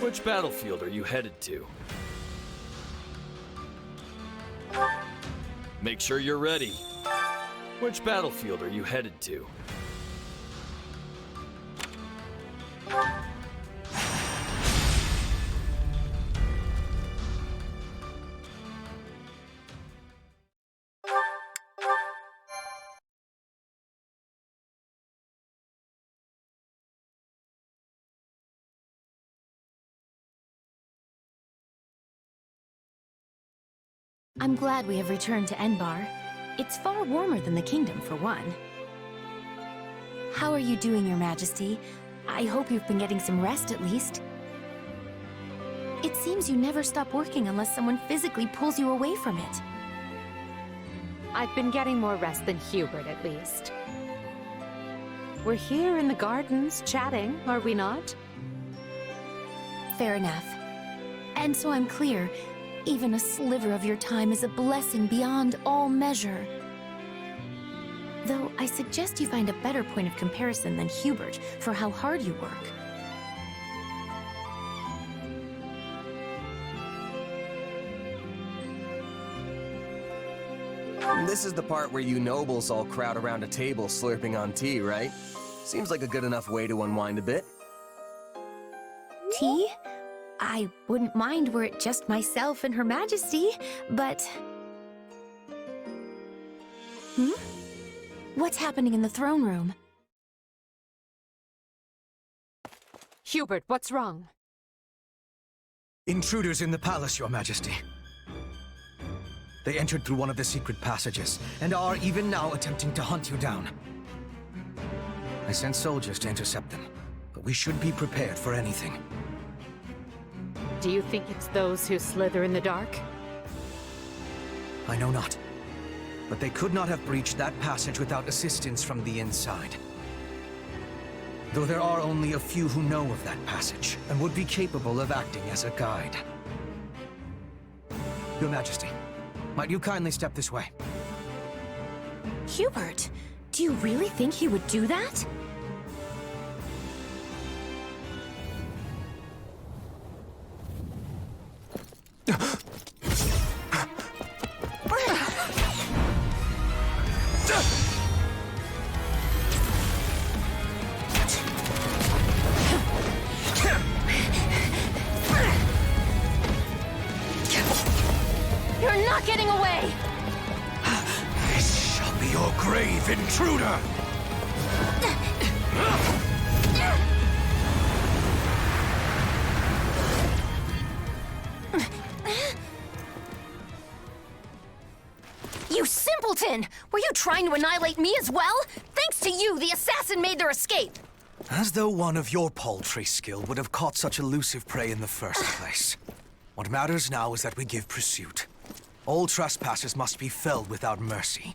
Which battlefield are you headed to? Make sure you're ready. Which battlefield are you headed to? I'm glad we have returned to Enbar. It's far warmer than the kingdom, for one. How are you doing, Your Majesty? I hope you've been getting some rest at least. It seems you never stop working unless someone physically pulls you away from it. I've been getting more rest than Hubert, at least. We're here in the gardens, chatting, are we not? Fair enough. And so I'm clear, even a sliver of your time is a blessing beyond all measure. Though I suggest you find a better point of comparison than Hubert for how hard you work. This is the part where you nobles all crowd around a table slurping on tea, right? Seems like a good enough way to unwind a bit. Tea? I wouldn't mind were it just myself and Her Majesty, but... What's happening in the throne room? Hubert, what's wrong? Intruders in the palace, Your Majesty. They entered through one of the secret passages, and are even now attempting to hunt you down. I sent soldiers to intercept them, but we should be prepared for anything. Do you think it's those who slither in the dark? I know not. But they could not have breached that passage without assistance from the inside. Though there are only a few who know of that passage, and would be capable of acting as a guide. Your Majesty, might you kindly step this way? Hubert, do you really think he would do that? You're not getting away! This shall be your grave, intruder! You simpleton! Were you trying to annihilate me as well? Thanks to you, the assassin made their escape! As though one of your paltry skill would have caught such elusive prey in the first place. What matters now is that we give pursuit. All trespassers must be felled without mercy.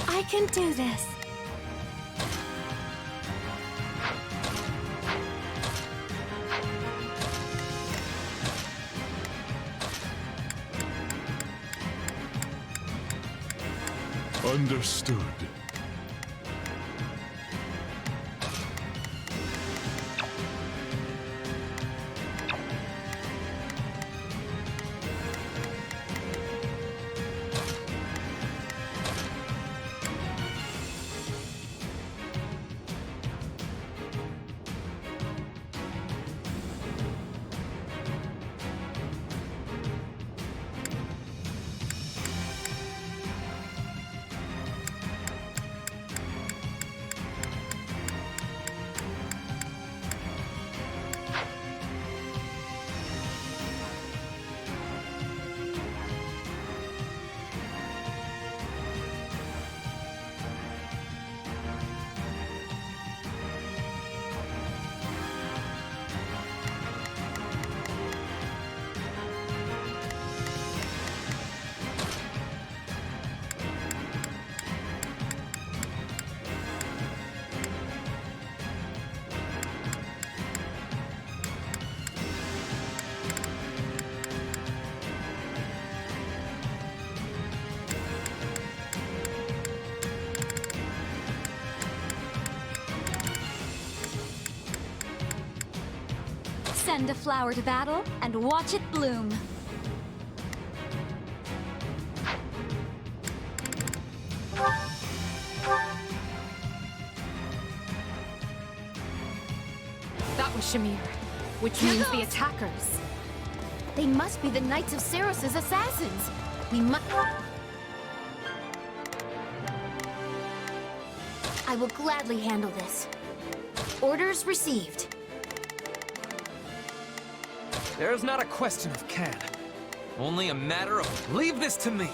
I can do this. Understood. Send a flower to battle and watch it bloom. That was Shamir, which means the attackers. They must be the Knights of Saros' assassins. We must... I will gladly handle this. Orders received. There's not a question of can. Only a matter of leave this to me.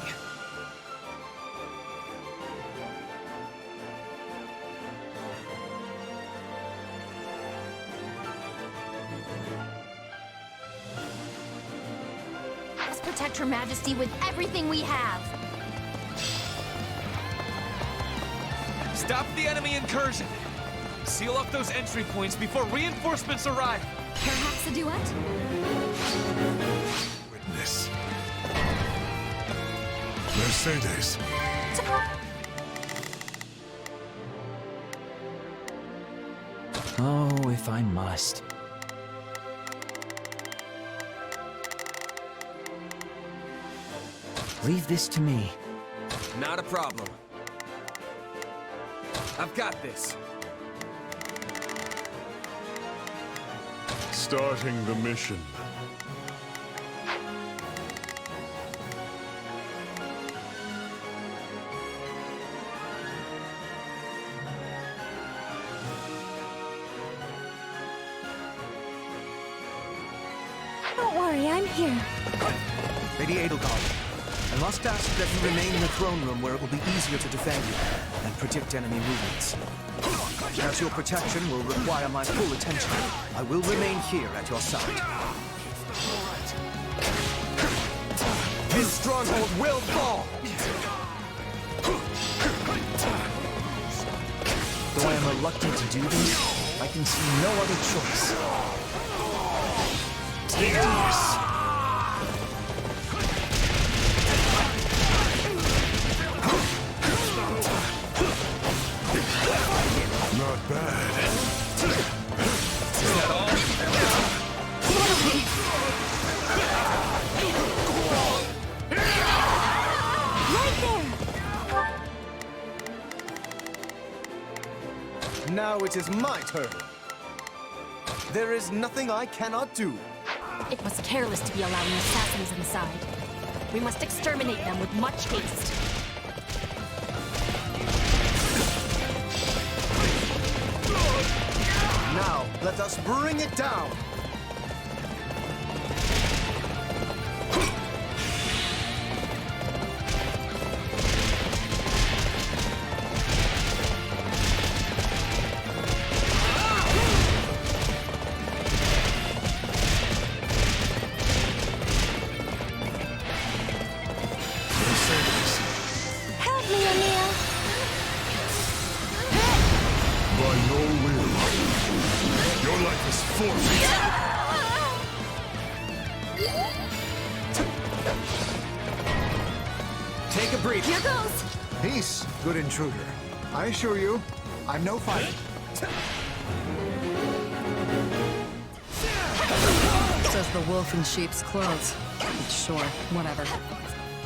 Let's protect Her Majesty with everything we have. Stop the enemy incursion. Seal off those entry points before reinforcements arrive. Perhaps a duet? Witness. Mercedes. Oh, if I must. Leave this to me. Not a problem. I've got this. Starting the mission. Don't worry, I'm here. Lady Edelgard, I must ask that you remain in the throne room where it will be easier to defend you and predict enemy movements. As your protection will require my full attention, I will remain here at your side. This stronghold will fall! Though I am reluctant to do this, I can see no other choice. Take this. Not bad. Is that all? Now it is my turn. There is nothing I cannot do. It was careless to be allowing assassins inside. We must exterminate them with much haste. Now, let us bring it down! Help me, Emil! By your will. Your life is forfeit. Take a breath. Here goes! Peace, good intruder. I assure you, I'm no fighter. Says the wolf in sheep's clothes. Sure, whatever.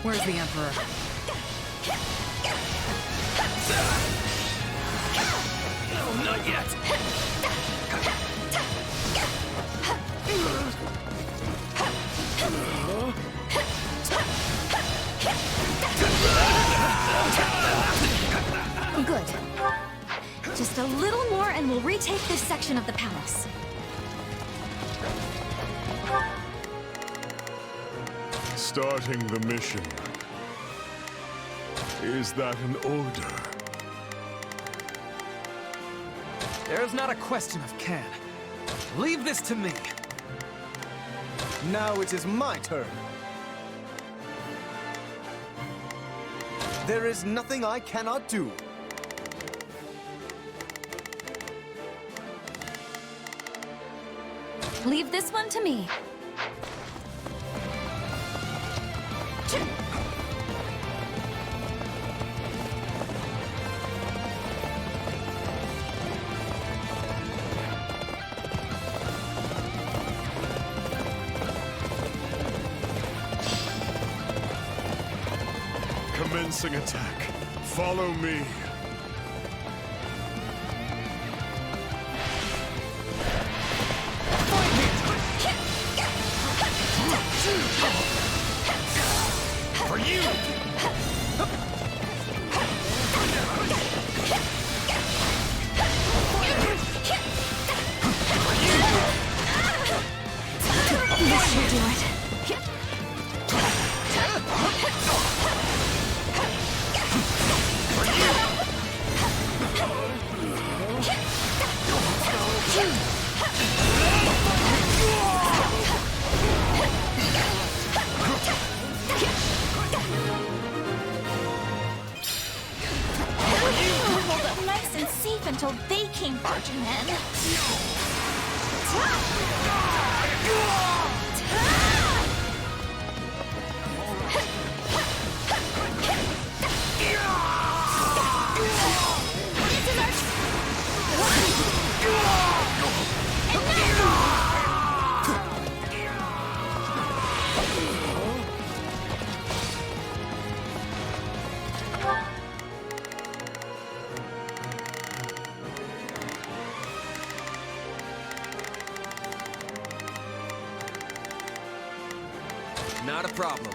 Where's the Emperor? No, not yet. Good. Just a little more and we'll retake this section of the palace. Starting the mission. Is that an order? There's not a question of can. Leave this to me. Now it is my turn. There is nothing I cannot do. Leave this one to me. Commencing attack. Follow me. For you! This should do it. Hold up nice and safe until they came barging in. Not a problem.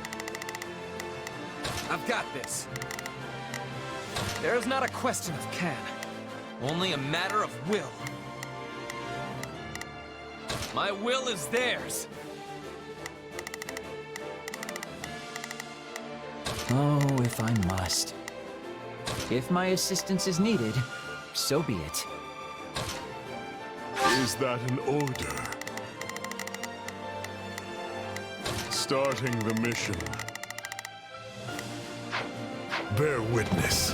I've got this. There is not a question of can, only a matter of will. My will is theirs. Oh, if I must. If my assistance is needed, so be it. Is that an order? Starting the mission. Bear witness.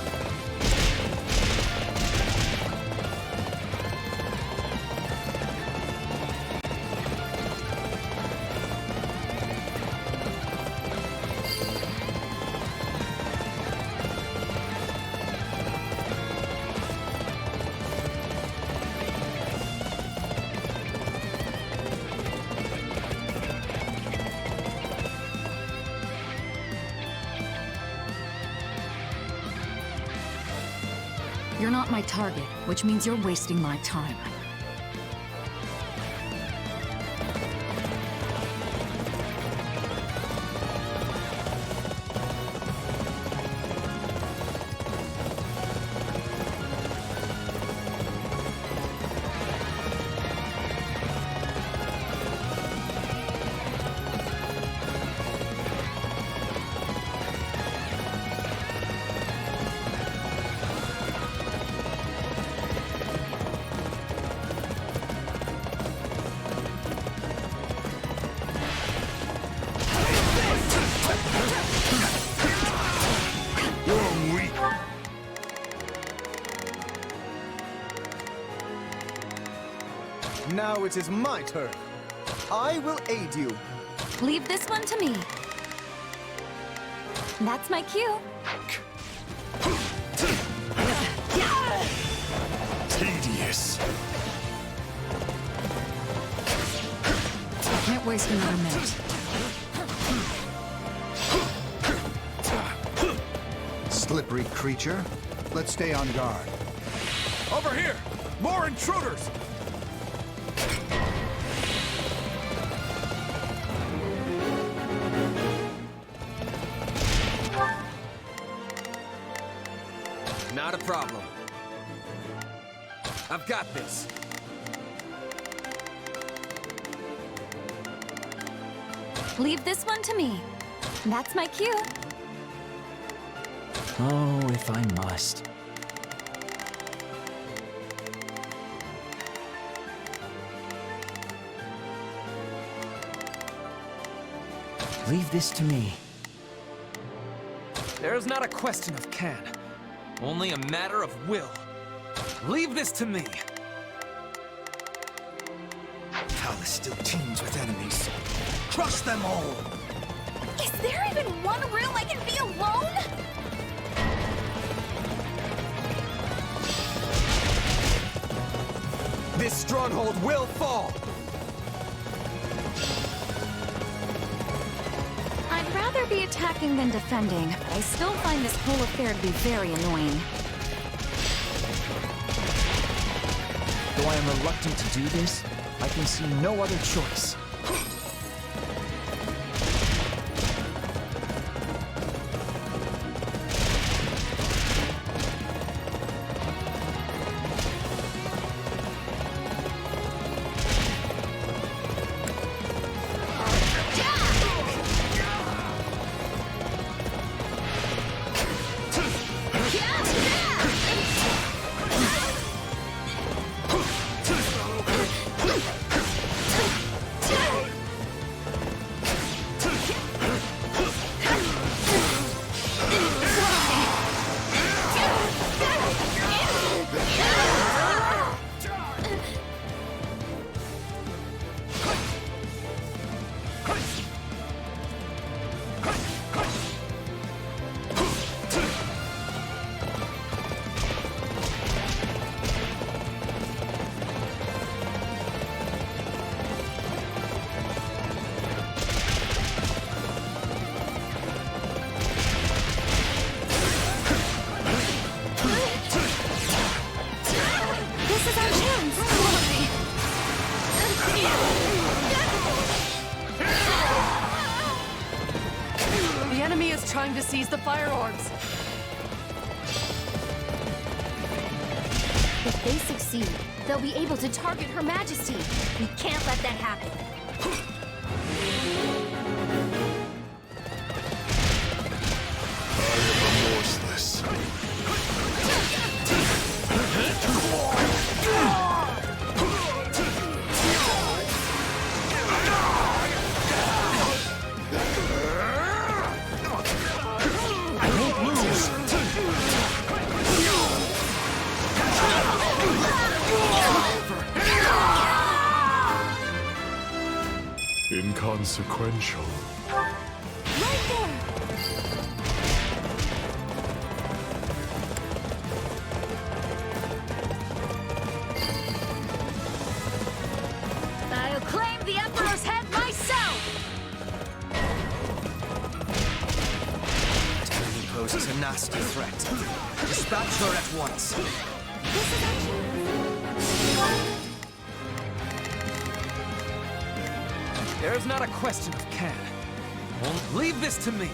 You're not my target, which means you're wasting my time. Now it is my turn. I will aid you. Leave this one to me. That's my cue. Tedious. Can't waste another minute. Slippery creature. Let's stay on guard. Over here! More intruders! Not a problem. I've got this. Leave this one to me. That's my cue. Oh, if I must. Leave this to me. There is not a question of can, only a matter of will. Leave this to me. Palace still teems with enemies. Crush them all! Is there even one room I can be alone? This stronghold will fall! I'd rather rather be attacking than defending, but I still find this whole affair to be very annoying. Though I am reluctant to do this, I can see no other choice. Trying to seize the fire orbs. If they succeed, they'll be able to target Her Majesty. We can't let that happen. I am remorseless. Inconsequential. Right there! I'll claim the Emperor's head myself! Tyranny poses a nasty threat. Dispatch her at once. This is actually... There's not a question of can. Won't leave this to me.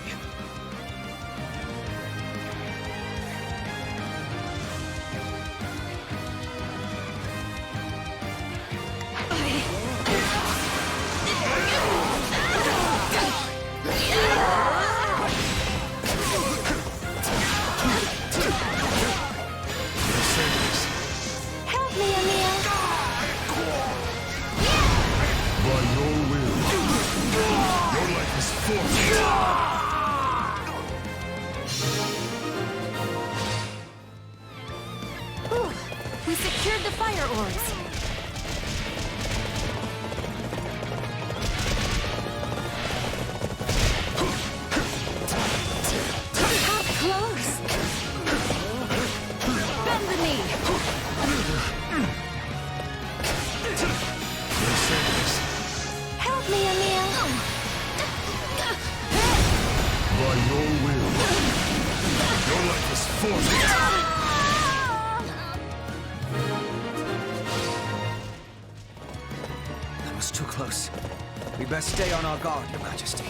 Help me, Emil! By your will, your life is forfeit. Ooh, we secured the fire orbs. How close! Bend the knee! Help me, Emil! By your will, your life is forfeit. That was too close. We best stay on our guard, Your Majesty.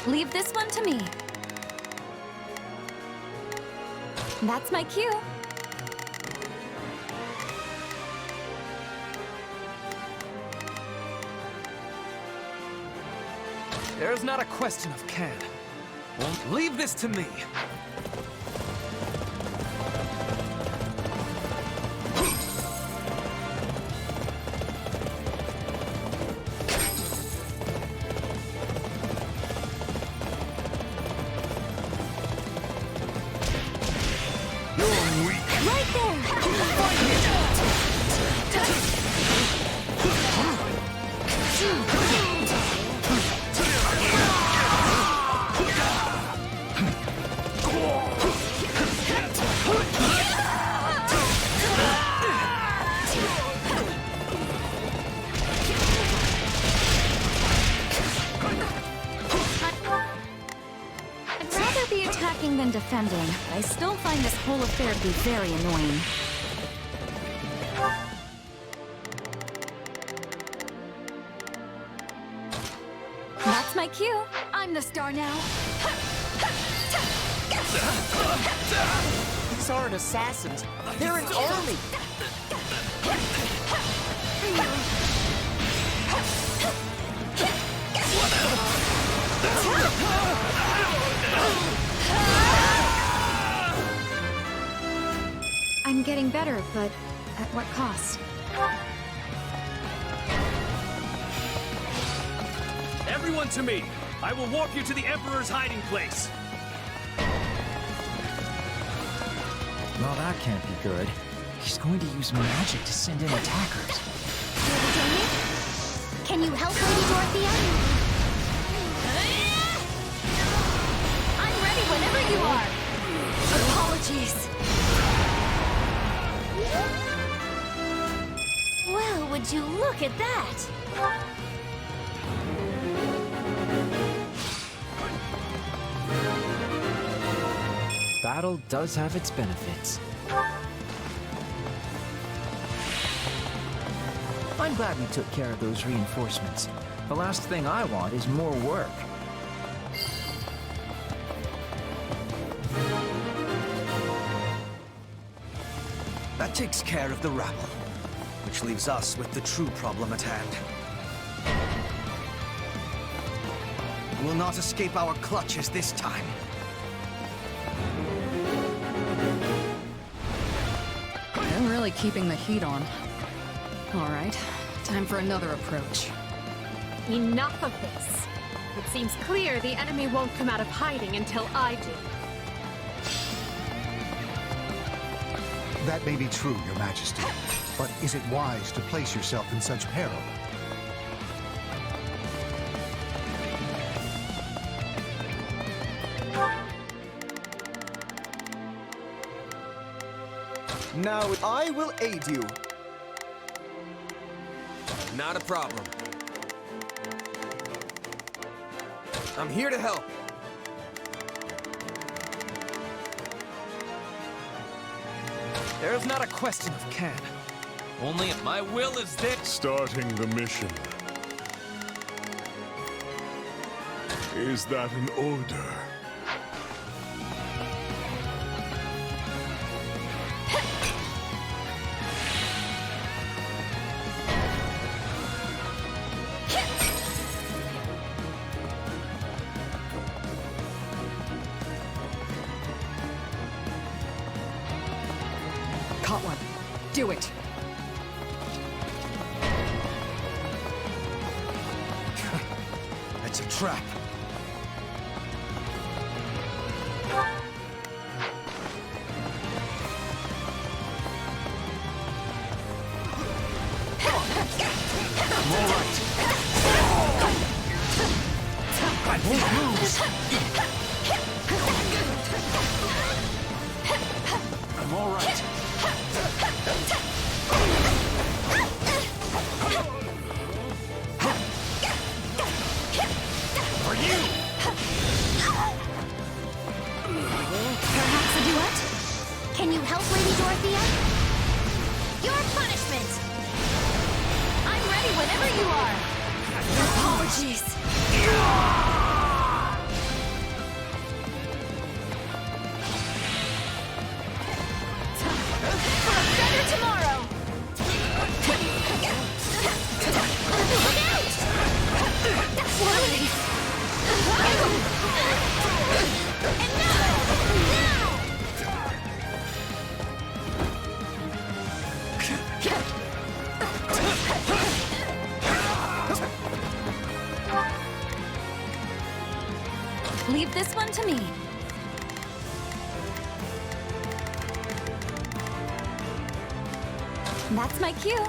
Leave this one to me. That's my cue. There's not a question of can. Won't leave this to me. Right there! defending, but I still find this whole affair to be very annoying. That's my cue. I'm the star now. These aren't assassins. They're an army. I'm getting better, but at what cost? Everyone to me! I will warp you to the Emperor's hiding place! Well, that can't be good. He's going to use magic to send in attackers. Lady Damien? Can you help Lady Dorothea? I'm ready whenever you are! Apologies. Well, would you look at that? Battle does have its benefits. I'm glad we took care of those reinforcements. The last thing I want is more work. That takes care of the rabble, which leaves us with the true problem at hand. We'll not escape our clutches this time. They're really keeping the heat on. All right, time for another approach. Enough of this. It seems clear the enemy won't come out of hiding until I do. That may be true, Your Majesty. But is it wise to place yourself in such peril? Now I will aid you. Not a problem. I'm here to help. There's not a question of can. Only if my will is there. Starting the mission. Is that an order? Caught one. Do it. It's a trap. I'm all right. I won't lose. I'm all right. For you! Perhaps a duet? Can you help Lady Dorothea? Your punishment! I'm ready whenever you are! Apologies! For a better tomorrow! Look out! What a relief! And now! Leave this one to me. That's my cue.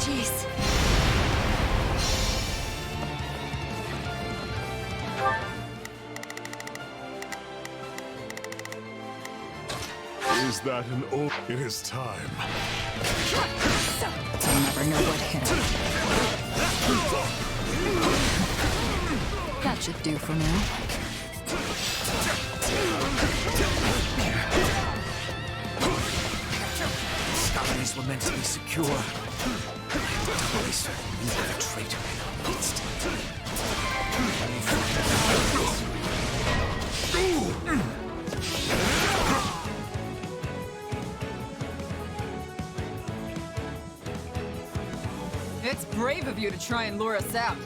Jeez. Is that an order? It is time. I'll never know what hit him. That should do for now. Colonies were meant to be secure. I'm doubly certain you were the traitor in our midst. It's brave of you to try and lure us out,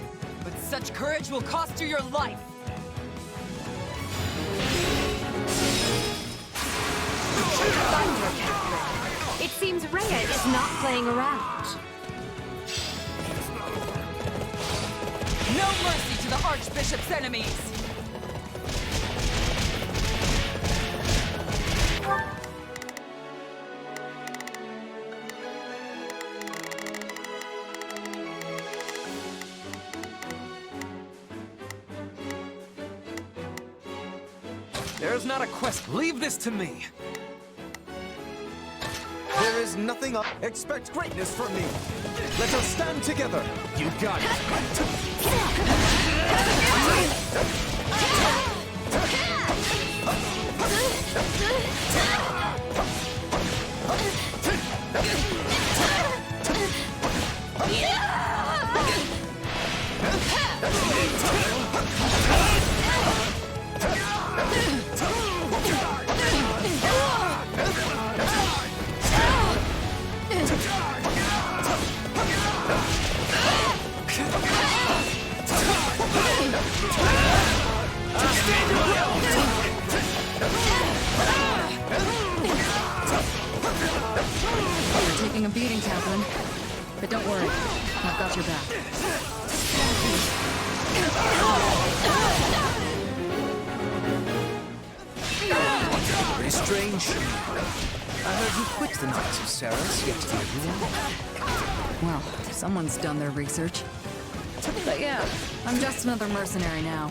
but such courage will cost you your life. Thunder, Catherine. It seems Rhea is not playing around. No mercy to the Archbishop's enemies! There's not a quest. Leave this to me. There is nothing up. Expect greatness from me. Let us stand together. You got it. You're taking a beating, Catherine. But don't worry, I've got your back. Very strange. I heard you quit the Knights of Ceres yesterday evening. Well, someone's done their research. But yeah, I'm just another mercenary now.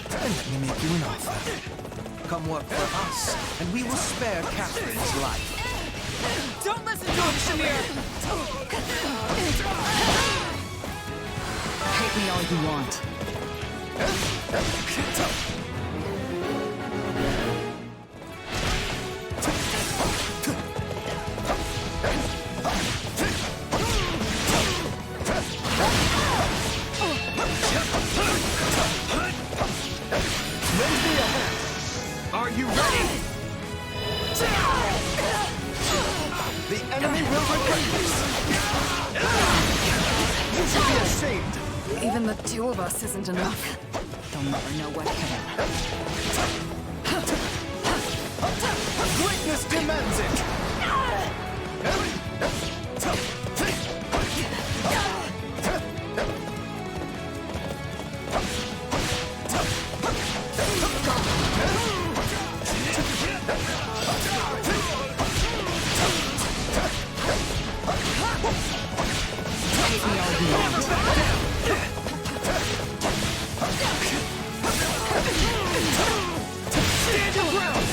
Then let me make you an offer. Come work for us, and we will spare Catherine's life. Don't listen to him, Shamir! Hate me all you want. Lend me a hand. Are you ready? The enemy will regret this. You should be ashamed. Even the two of us isn't enough. They'll never know what hit him. Greatness demands it. Stand your ground!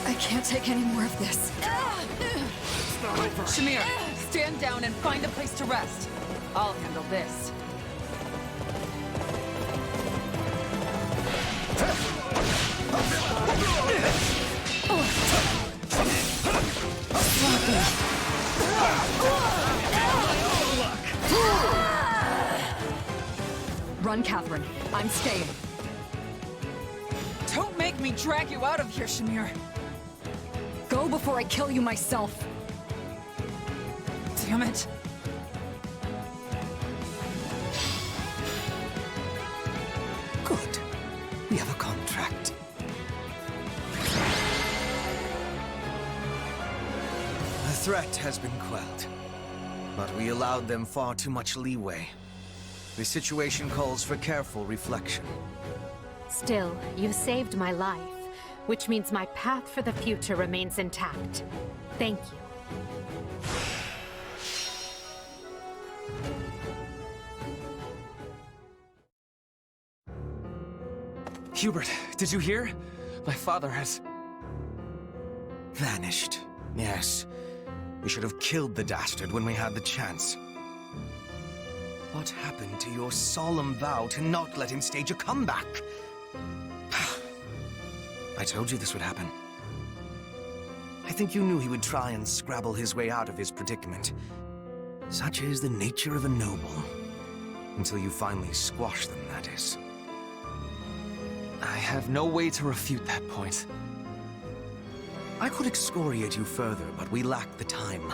I can't take any more of this. Shamir, stand down and find a place to rest. I'll handle this. Run, Catherine. I'm staying. Don't make me drag you out of here, Shamir. Go before I kill you myself. Damn it. Good. We have a contract. The threat has been quelled, but we allowed them far too much leeway. The situation calls for careful reflection. Still, you saved my life, which means my path for the future remains intact. Thank you. Hubert, did you hear? My father has... Vanished. Yes. We should have killed the dastard when we had the chance. What happened to your solemn vow to not let him stage a comeback? I told you this would happen. I think you knew he would try and scrabble his way out of his predicament. Such is the nature of a noble. Until you finally squash them, that is. I have no way to refute that point. I could excoriate you further, but we lack the time.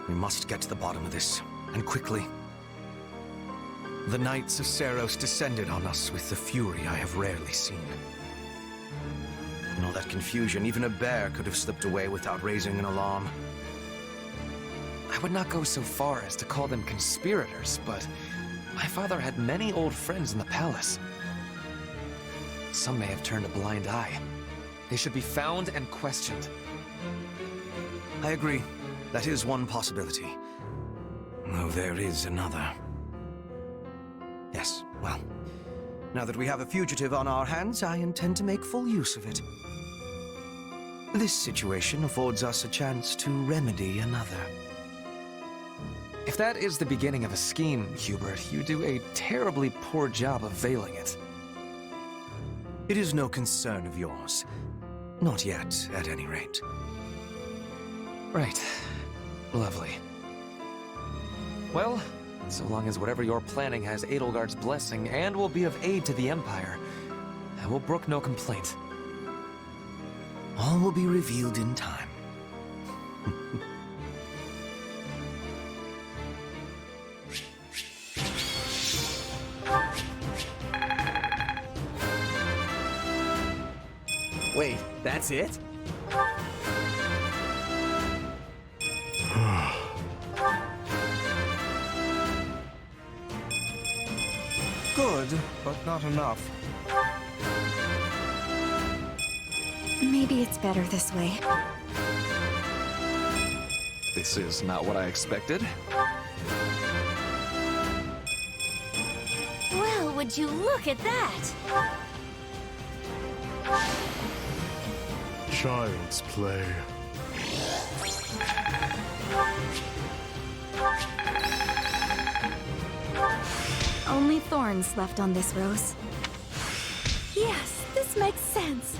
We must get to the bottom of this, and quickly. The Knights of Seiros descended on us with the fury I have rarely seen. In all that confusion, even a bear could have slipped away without raising an alarm. I would not go so far as to call them conspirators, but my father had many old friends in the palace. Some may have turned a blind eye. They should be found and questioned. I agree. That is one possibility. Though there is another. Yes, well, now that we have a fugitive on our hands, I intend to make full use of it. This situation affords us a chance to remedy another. If that is the beginning of a scheme, Hubert, you do a terribly poor job of veiling it. It is no concern of yours. Not yet, at any rate. Right. Lovely. Well, so long as whatever you're planning has Edelgard's blessing and will be of aid to the Empire, I will brook no complaint. All will be revealed in time. Wait, that's it? Good, but not enough. Maybe it's better this way. This is not what I expected. Well, would you look at that? Child's play. Only thorns left on this rose. Yes, this makes sense.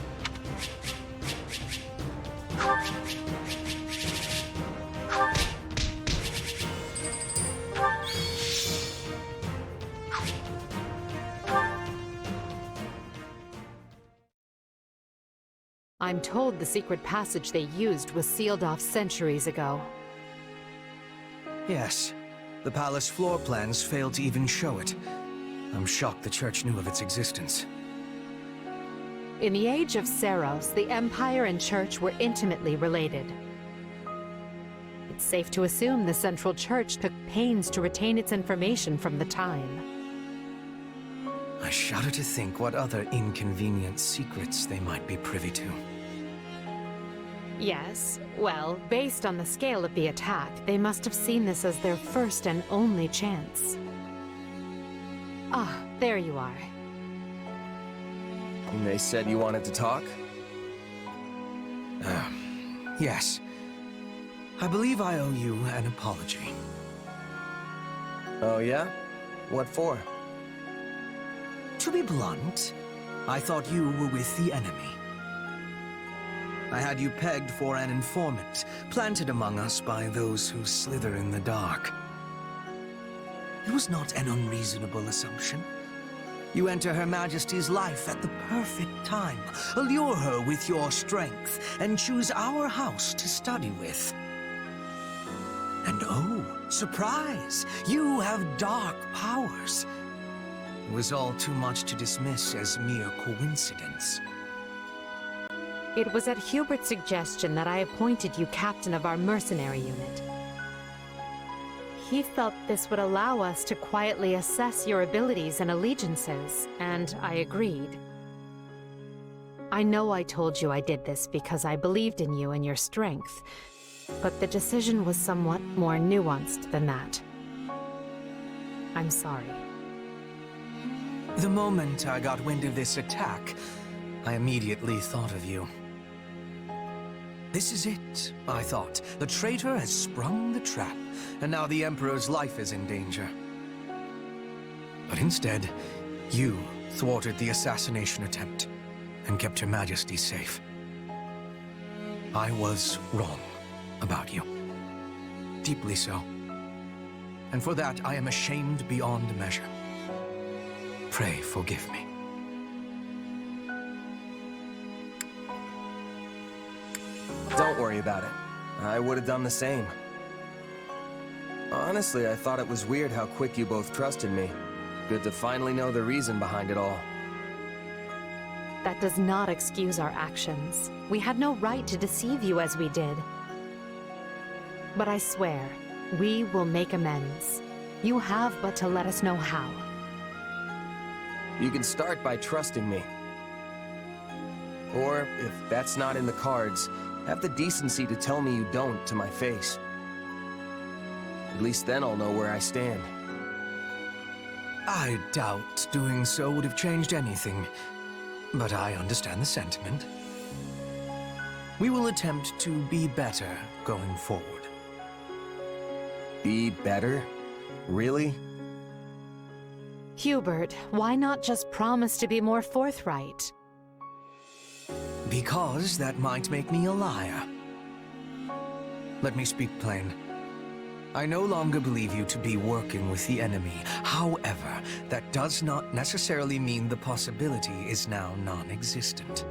I'm told the secret passage they used was sealed off centuries ago. Yes. The palace floor plans failed to even show it. I'm shocked the church knew of its existence. In the age of Seiros, the Empire and Church were intimately related. It's safe to assume the Central Church took pains to retain its information from the time. I shudder to think what other inconvenient secrets they might be privy to. Yes, well, based on the scale of the attack, they must have seen this as their first and only chance. Ah, there you are. And they said you wanted to talk? Yes. I believe I owe you an apology. Oh yeah? What for? To be blunt, I thought you were with the enemy. I had you pegged for an informant, planted among us by those who slither in the dark. It was not an unreasonable assumption. You enter Her Majesty's life at the perfect time, allure her with your strength, and choose our house to study with. And oh, surprise! You have dark powers. It was all too much to dismiss as mere coincidence. It was at Hubert's suggestion that I appointed you captain of our mercenary unit. He felt this would allow us to quietly assess your abilities and allegiances, and I agreed. I know I told you I did this because I believed in you and your strength, but the decision was somewhat more nuanced than that. I'm sorry. The moment I got wind of this attack, I immediately thought of you. This is it, I thought. The traitor has sprung the trap, and now the Emperor's life is in danger. But instead, you thwarted the assassination attempt and kept Her Majesty safe. I was wrong about you. Deeply so. And for that, I am ashamed beyond measure. Pray forgive me. Don't worry about it. I would have done the same. Honestly, I thought it was weird how quick you both trusted me. Good to finally know the reason behind it all. That does not excuse our actions. We had no right to deceive you as we did. But I swear, we will make amends. You have but to let us know how. You can start by trusting me. Or, if that's not in the cards, have the decency to tell me you don't to my face. At least then I'll know where I stand. I doubt doing so would have changed anything, but I understand the sentiment. We will attempt to be better going forward. Be better? Really? Hubert, why not just promise to be more forthright? Because that might make me a liar. Let me speak plain. I no longer believe you to be working with the enemy. However, that does not necessarily mean the possibility is now non-existent.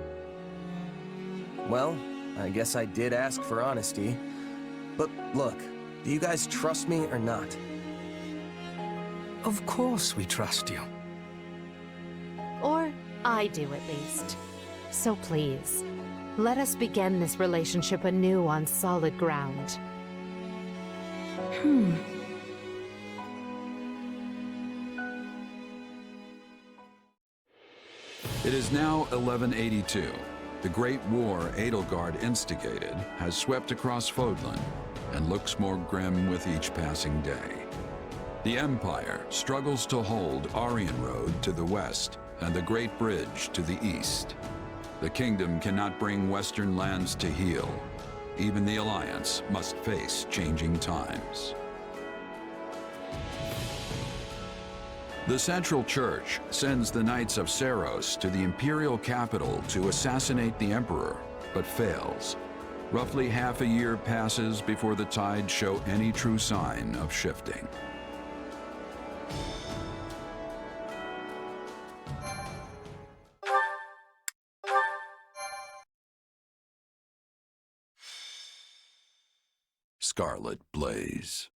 Well, I guess I did ask for honesty. But look, do you guys trust me or not? Of course we trust you. Or I do at least. So please, let us begin this relationship anew on solid ground. It is now 1182. The Great War Edelgard instigated has swept across Fodlan and looks more grim with each passing day. The Empire struggles to hold Aryan Road to the west and the Great Bridge to the east. The Kingdom cannot bring Western lands to heal. Even the Alliance must face changing times. The Central Church sends the Knights of Seiros to the Imperial capital to assassinate the Emperor, but fails. Roughly half a year passes before the tides show any true sign of shifting. Scarlet Blaze.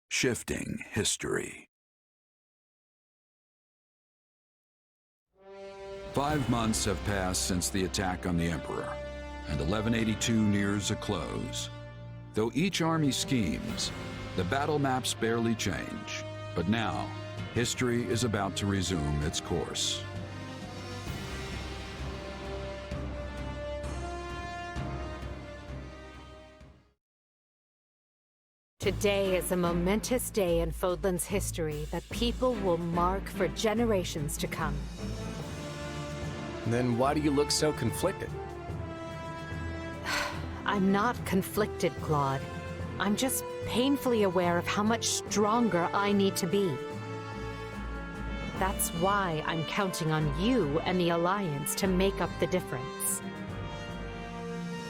Shifting history. 5 months have passed since the attack on the Emperor, and 1182 nears a close. Though each army schemes, the battle maps barely change. But now, history is about to resume its course. Today is a momentous day in Fodlan's history that people will mark for generations to come. Then why do you look so conflicted? I'm not conflicted, Claude. I'm just painfully aware of how much stronger I need to be. That's why I'm counting on you and the Alliance to make up the difference.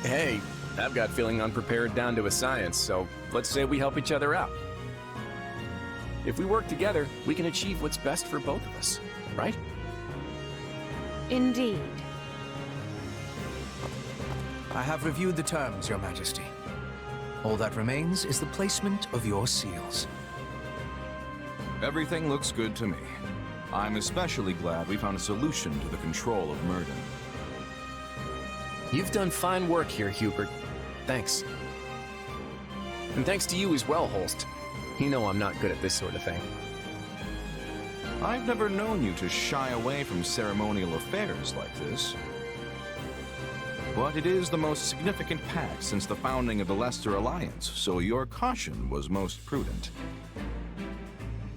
Hey, I've got feeling unprepared down to a science, so let's say we help each other out. If we work together, we can achieve what's best for both of us, right? Indeed. I have reviewed the terms, Your Majesty. All that remains is the placement of your seals. Everything looks good to me. I'm especially glad we found a solution to the control of Murden. You've done fine work here, Hubert. Thanks. And thanks to you as well, Holst. You know I'm not good at this sort of thing. I've never known you to shy away from ceremonial affairs like this. but it is the most significant pact since the founding of the Leicester Alliance, so your caution was most prudent.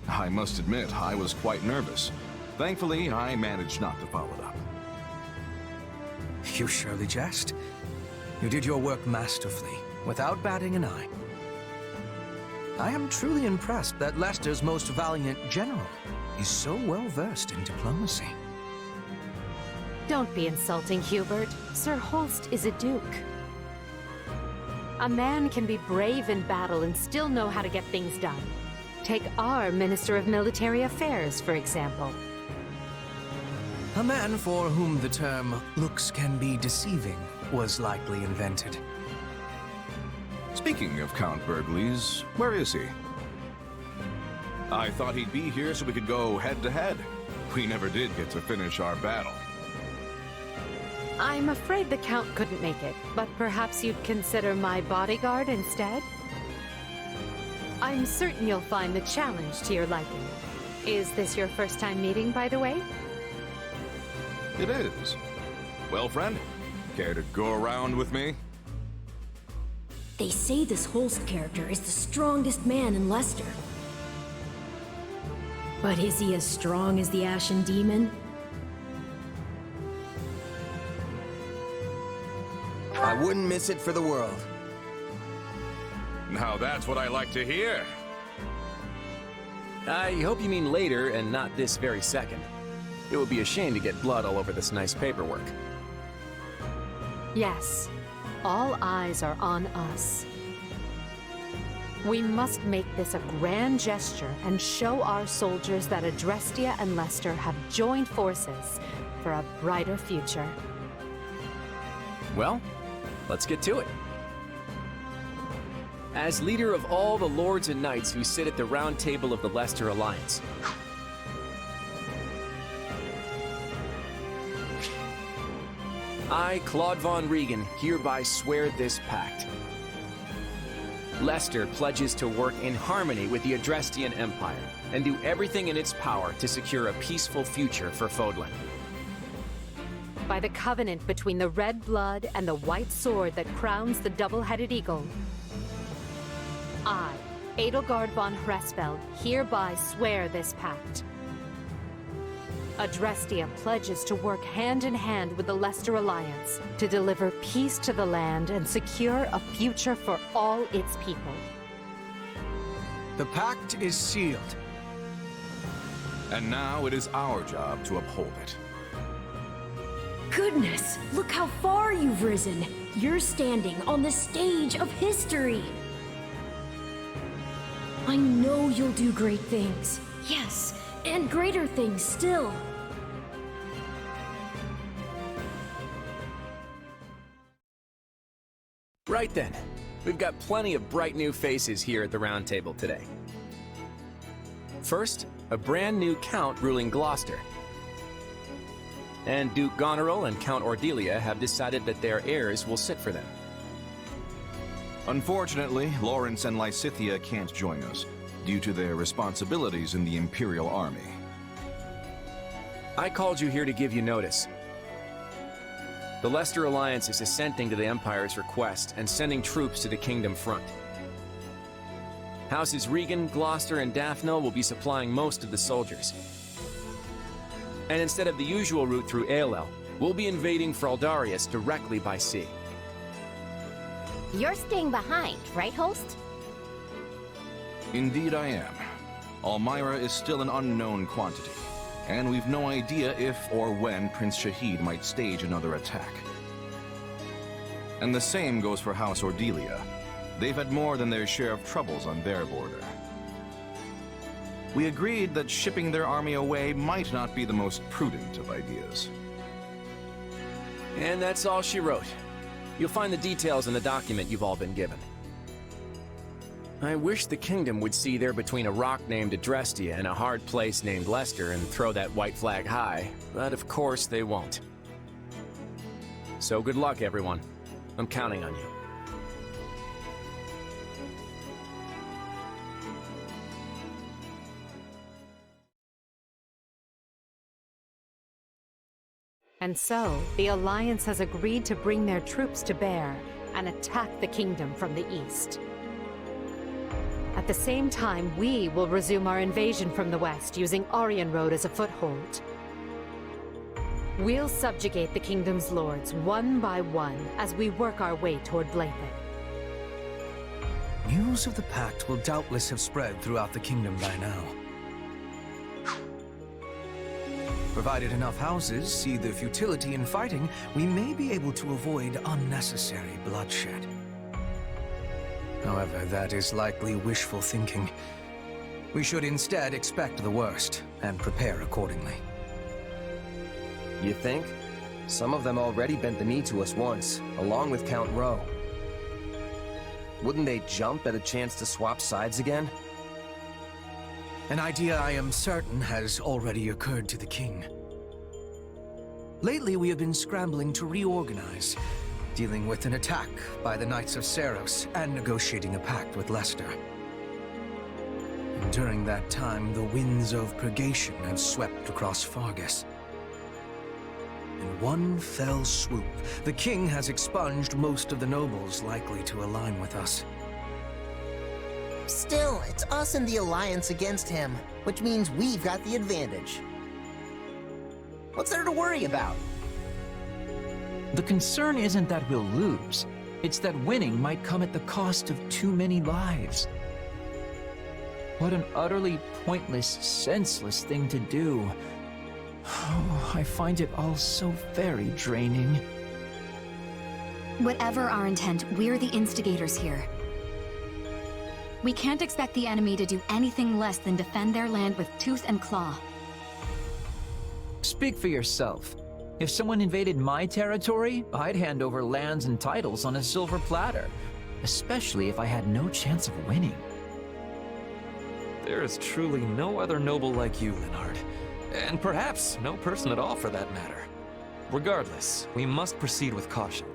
I must admit, I was quite nervous. Thankfully, I managed not to follow it up. You surely jest. You did your work masterfully, without batting an eye. I am truly impressed that Leicester's most valiant general is so well versed in diplomacy. Don't be insulting, Hubert. Sir Holst is a duke. A man can be brave in battle and still know how to get things done. Take our Minister of Military Affairs, for example. A man for whom the term looks can be deceiving was likely invented. Speaking of Count Burgleys, where is he? I thought he'd be here so we could go head-to-head. We never did get to finish our battle. I'm afraid the Count couldn't make it, but perhaps you'd consider my bodyguard instead? I'm certain you'll find the challenge to your liking. Is this your first time meeting, by the way? It is. Well, friend, care to go around with me? They say this Holst character is the strongest man in Leicester. But is he as strong as the Ashen Demon? I wouldn't miss it for the world. Now that's what I like to hear. I hope you mean later and not this very second. It would be a shame to get blood all over this nice paperwork. Yes. All eyes are on us. We must make this a grand gesture and show our soldiers that Adrestia and Leicester have joined forces for a brighter future. Well, let's get to it. As leader of all the lords and knights who sit at the round table of the Leicester Alliance, I, Claude von Regan, hereby swear this pact. Leicester pledges to work in harmony with the Adrestian Empire and do everything in its power to secure a peaceful future for Fodlan. By the covenant between the red blood and the white sword that crowns the double-headed eagle, I, Edelgard von Hresfeld, hereby swear this pact. Adrestia pledges to work hand in hand with the Leicester Alliance to deliver peace to the land and secure a future for all its people. The pact is sealed. And now it is our job to uphold it. Goodness, look how far you've risen. You're standing on the stage of history. I know you'll do great things. Yes, and greater things still. Right then, we've got plenty of bright new faces here at the round table today. First, a brand new Count ruling Gloucester. And Duke Goneril and Count Ordelia have decided that their heirs will sit for them. Unfortunately, Lawrence and Lysithea can't join us, due to their responsibilities in the Imperial Army. I called you here to give you notice. The Leicester Alliance is assenting to the Empire's request and sending troops to the Kingdom front. Houses Regan, Gloucester, and Daphne will be supplying most of the soldiers. And instead of the usual route through Aelel, we'll be invading Fraldarius directly by sea. You're staying behind, right, Holst? Indeed I am. Almyra is still an unknown quantity, and we've no idea if or when Prince Shahid might stage another attack. And the same goes for House Ordelia. They've had more than their share of troubles on their border. We agreed that shipping their army away might not be the most prudent of ideas. And that's all she wrote. You'll find the details in the document you've all been given. I wish the kingdom would see they're between a rock named Adrestia and a hard place named Leicester and throw that white flag high, but of course they won't. So good luck, everyone. I'm counting on you. And so, the Alliance has agreed to bring their troops to bear and attack the kingdom from the east. At the same time, we will resume our invasion from the west, using Aryan Road as a foothold. We'll subjugate the kingdom's lords one by one as we work our way toward Blathen. News of the Pact will doubtless have spread throughout the kingdom by now. Provided enough houses see the futility in fighting, we may be able to avoid unnecessary bloodshed. However, that is likely wishful thinking. We should instead expect the worst, and prepare accordingly. You think? Some of them already bent the knee to us once, along with Count Rowe. Wouldn't they jump at a chance to swap sides again? An idea I am certain has already occurred to the king. Lately, we have been scrambling to reorganize, dealing with an attack by the Knights of Seiros and negotiating a pact with Leicester. And during that time, the winds of purgation have swept across Fargus. In one fell swoop, the king has expunged most of the nobles likely to align with us. Still, it's us and the Alliance against him, which means we've got the advantage. What's there to worry about? The concern isn't that we'll lose. It's that winning might come at the cost of too many lives. What an utterly pointless, senseless thing to do. Oh, I find it all so very draining. Whatever our intent, we're the instigators here. We can't expect the enemy to do anything less than defend their land with tooth and claw. Speak for yourself. If someone invaded my territory, I'd hand over lands and titles on a silver platter. Especially if I had no chance of winning. There is truly no other noble like you, Linhard. And perhaps no person at all for that matter. Regardless, we must proceed with caution.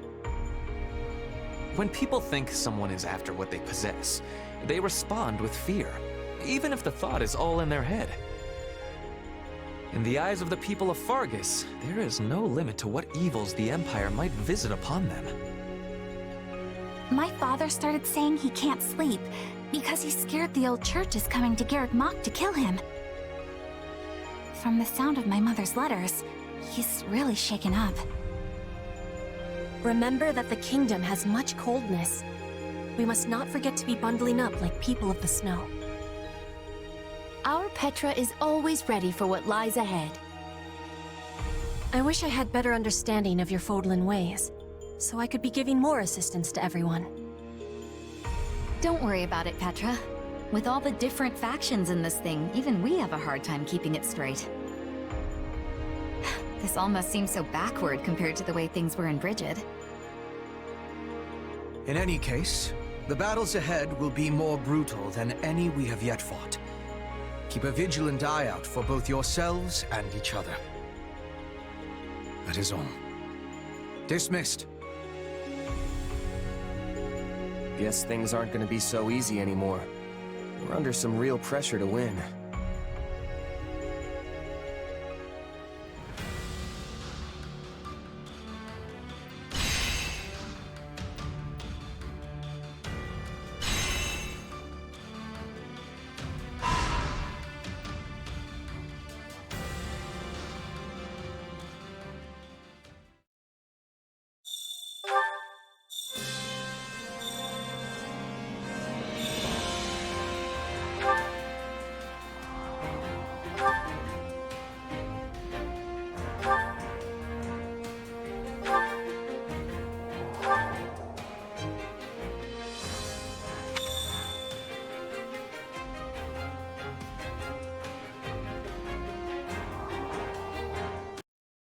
When people think someone is after what they possess, they respond with fear, even if the thought is all in their head. In the eyes of the people of Fargus, there is no limit to what evils the Empire might visit upon them. My father started saying he can't sleep because he's scared the old church is coming to Garrett Mach to kill him. From the sound of my mother's letters, he's really shaken up. Remember that the kingdom has much coldness. We must not forget to be bundling up like people of the snow. Our Petra is always ready for what lies ahead. I wish I had better understanding of your Fodlan ways, so I could be giving more assistance to everyone. Don't worry about it, Petra. With all the different factions in this thing, even we have a hard time keeping it straight. This all must seem so backward compared to the way things were in Brigid. In any case, the battles ahead will be more brutal than any we have yet fought. Keep a vigilant eye out for both yourselves and each other. That is all. Dismissed. Guess things aren't gonna be so easy anymore. We're under some real pressure to win.